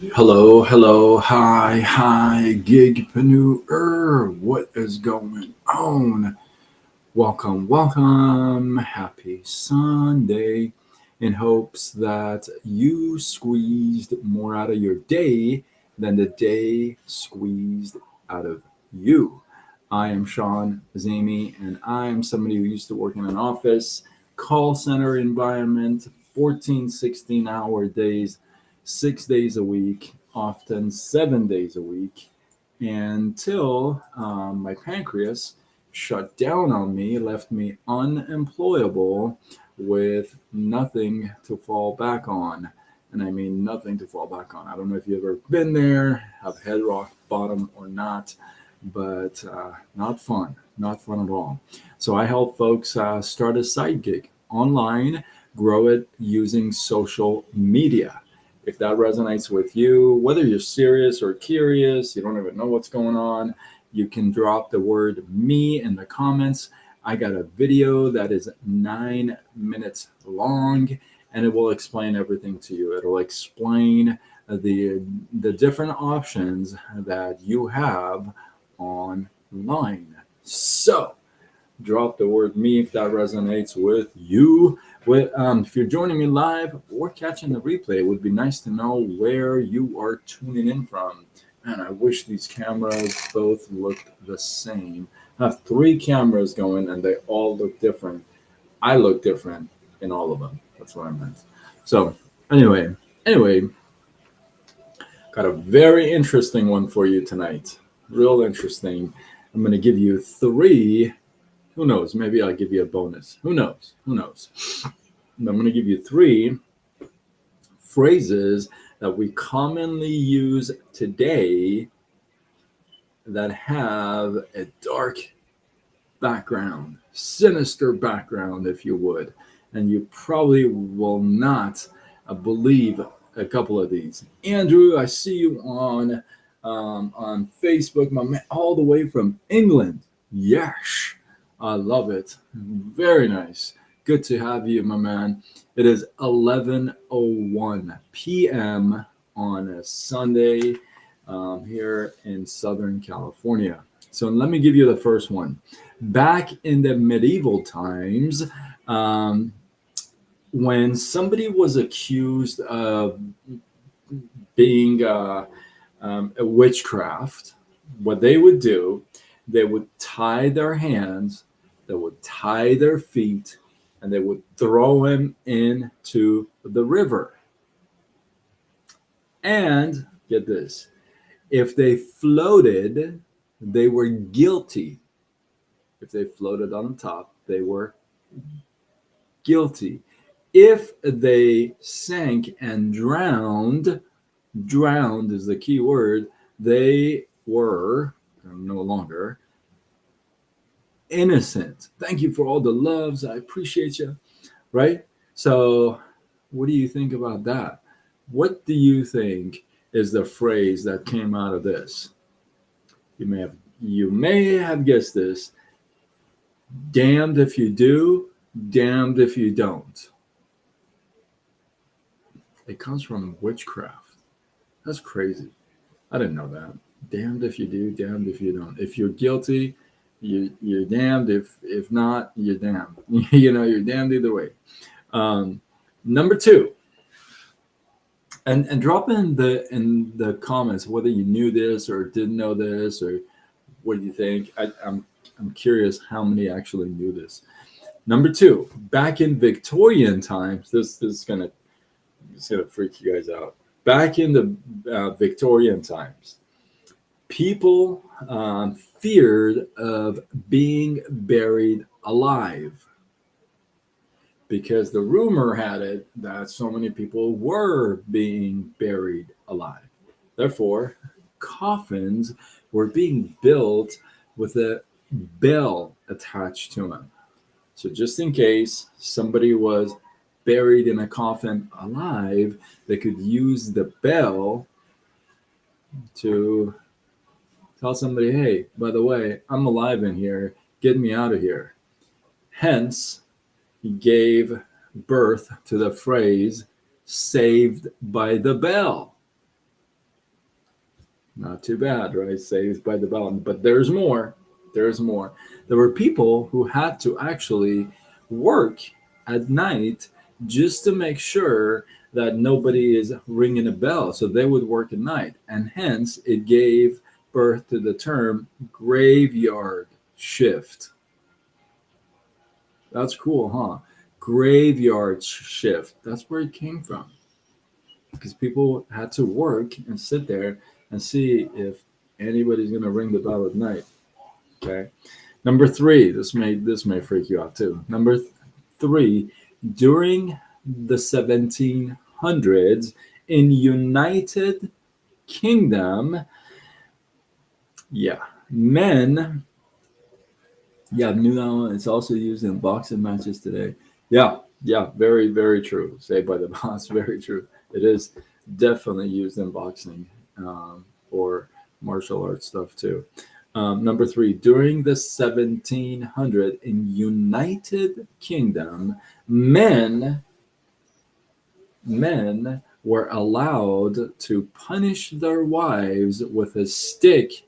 Hello, hello, hi, gigpreneur. What is going on? Welcome. Happy Sunday. In hopes that you squeezed more out of your day than the day squeezed out of you. I am Sean Zamy, and I'm somebody who used to work in an office, call center environment, 14, 16-hour days, 6 days a week, often 7 days a week, until my pancreas shut down on me, left me unemployable with nothing to fall back on. And I mean nothing to fall back on. I don't know if you've ever been there, have head rock bottom or not, but not fun, not fun at all. So I help folks start a side gig online, grow it using social media. If that resonates with you, whether you're serious or curious, you don't even know what's going on, you can drop the word me in the comments. I got a video that is 9 minutes long, and it will explain everything to you. It'll explain the different options that you have online. So drop the word me if that resonates with you. If you're joining me live or catching the replay, it would be nice to know where you are tuning in from. And I wish these cameras both looked the same. I have three cameras going and they all look different. I look different in all of them. That's what I meant. So anyway, got a very interesting one for you tonight. Real interesting. I'm going to give you three. Who knows? Maybe I'll give you a bonus. Who knows? And I'm going to give you three phrases that we commonly use today that have a dark background, sinister background, if you would. And you probably will not believe a couple of these. Andrew, I see you on Facebook, my man, all the way from England. Yes, I love it. Very nice. Good to have you, my man. It is 11:01 p.m. on a Sunday here in Southern California. So let me give you the first one. Back in the medieval times, um, when somebody was accused of being a witchcraft, what they would do, they would tie their hands, they would tie their feet, and they would throw him into the river. And get this, if they floated, they were guilty. If they floated on top, they were guilty. If they sank and drowned is the key word, they were no longer innocent. Thank you for all the loves. I appreciate you. Right? So, what do you think about that? What do you think is the phrase that came out of this? You may have guessed this. Damned if you do, damned if you don't. It comes from witchcraft. That's crazy. I didn't know that. Damned if you do, damned if you don't. If you're guilty, you're damned. If not, you're damned. You're damned either way. Number two, and drop in the comments whether you knew this or didn't know this or what do you think. I'm curious how many actually knew this. Number two, back in Victorian times, this is gonna freak you guys out. Back in the Victorian times, people feared of being buried alive because the rumor had it that so many people were being buried alive. Therefore, coffins were being built with a bell attached to them. So, just in case somebody was buried in a coffin alive, they could use the bell to tell somebody, hey, by the way, I'm alive in here. Get me out of here. Hence, he gave birth to the phrase saved by the bell. Not too bad, right? Saved by the bell. But there's more. There's more. There were people who had to actually work at night just to make sure that nobody is ringing a bell. So they would work at night. And hence, it gave birth to the term graveyard shift. That's cool, huh? Graveyard shift. That's where it came from. Because people had to work and sit there and see if anybody's going to ring the bell at night. Okay. Number three, this may freak you out too. Number three, during the 1700s in United Kingdom, yeah, men. Yeah, new that one. It's also used in boxing matches today. Yeah, yeah, very, very true. Say by the boss, very true. It is definitely used in boxing or martial arts stuff too. Number three, during the 1700 in United Kingdom, men were allowed to punish their wives with a stick.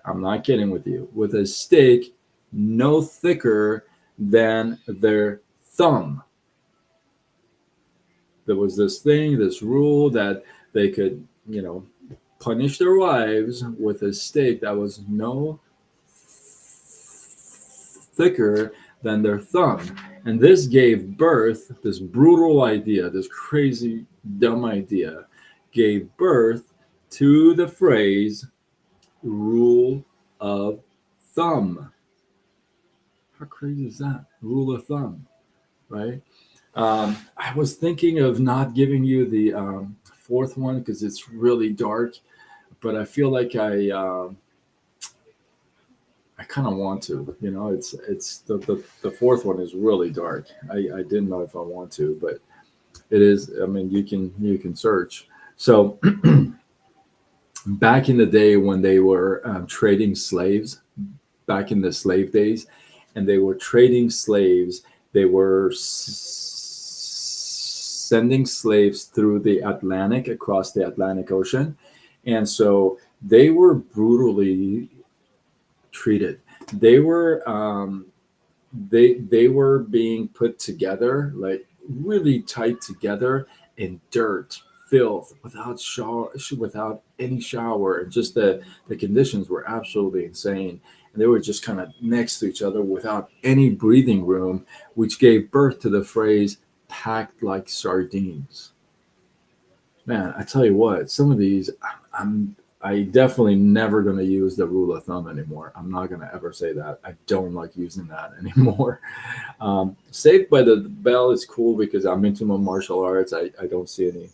I'm not kidding with you. With a stick no thicker than their thumb. There was this thing, this rule that they could, punish their wives with a stick that was no thicker than their thumb. And this gave birth, this brutal idea, this crazy, dumb idea, gave birth to the phrase rule of thumb. How crazy is that? Rule of thumb, right? I was thinking of not giving you the fourth one because it's really dark, but I feel like I kind of want to. It's the fourth one is really dark. I didn't know if I want to, but it is. I mean, you can search. So back in the day when they were trading slaves, back in the slave days, and they were trading slaves. They were sending slaves through the Atlantic, across the Atlantic Ocean. And so they were brutally treated. They were they were being put together, like really tight together in dirt, filth, without shower, without any shower, and just the conditions were absolutely insane. And they were just kind of next to each other without any breathing room, which gave birth to the phrase "packed like sardines." Man, I tell you what, some of these, I definitely never going to use the rule of thumb anymore. I'm not going to ever say that. I don't like using that anymore. Saved by the Bell is cool because I'm into my martial arts. I don't see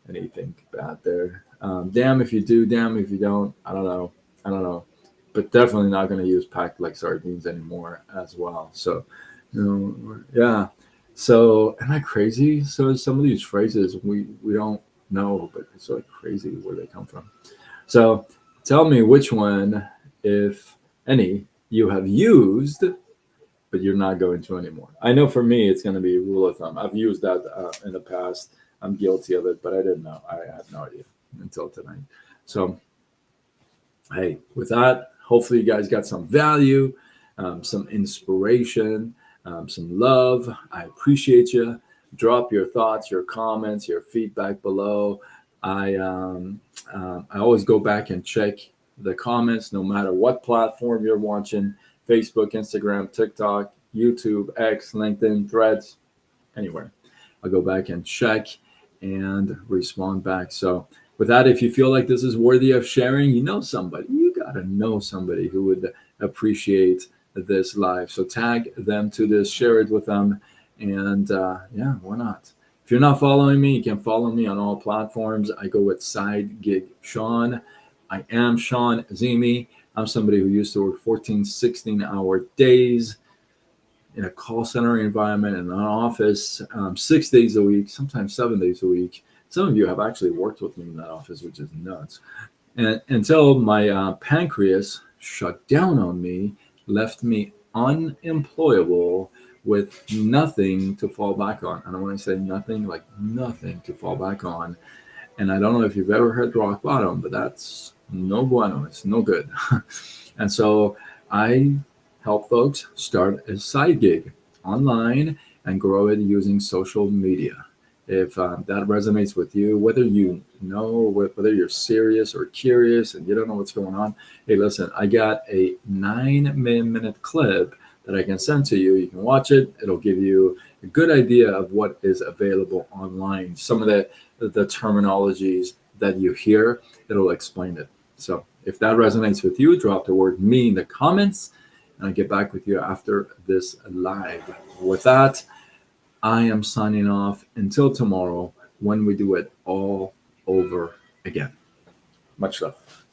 anything bad there. Damn if you do, damn if you don't. I don't know. I don't know. But definitely not going to use packed like sardines anymore as well. So, yeah. So, am I crazy? So, some of these phrases we don't know, but it's like crazy where they come from. So, tell me which one, if any, you have used, but you're not going to anymore. I know for me, it's going to be rule of thumb. I've used that in the past. I'm guilty of it, but I didn't know. I had no idea until tonight. So, hey, with that, hopefully you guys got some value, some inspiration, some love. I appreciate you. Drop your thoughts, your comments, your feedback below. I always go back and check the comments, no matter what platform you're watching: Facebook, Instagram, TikTok, YouTube, X, LinkedIn, Threads, anywhere. I'll go back and check and respond back. So, with that, if you feel like this is worthy of sharing, you got to know somebody who would appreciate this live. So, tag them to this, share it with them, and yeah, why not? If you're not following me, you can follow me on all platforms. I go with Side Gig Sean. I am Sean Azimi. I'm somebody who used to work 14, 16-hour days in a call center environment, in an office, 6 days a week, sometimes 7 days a week. Some of you have actually worked with me in that office, which is nuts. And until my pancreas shut down on me, left me unemployable with nothing to fall back on. And when I say nothing, like nothing to fall back on. And I don't know if you've ever heard rock bottom, but that's no bueno. It's no good. And so I help folks start a side gig online and grow it using social media. If that resonates with you, whether you know, whether you're serious or curious and you don't know what's going on, hey, listen, I got a 9-minute clip that I can send to you. You can watch it. It'll give you a good idea of what is available online. Some of the terminologies that you hear, it'll explain it. So if that resonates with you, drop the word me in the comments and I'll get back with you after this live. With that, I am signing off until tomorrow when we do it all over again. Much love.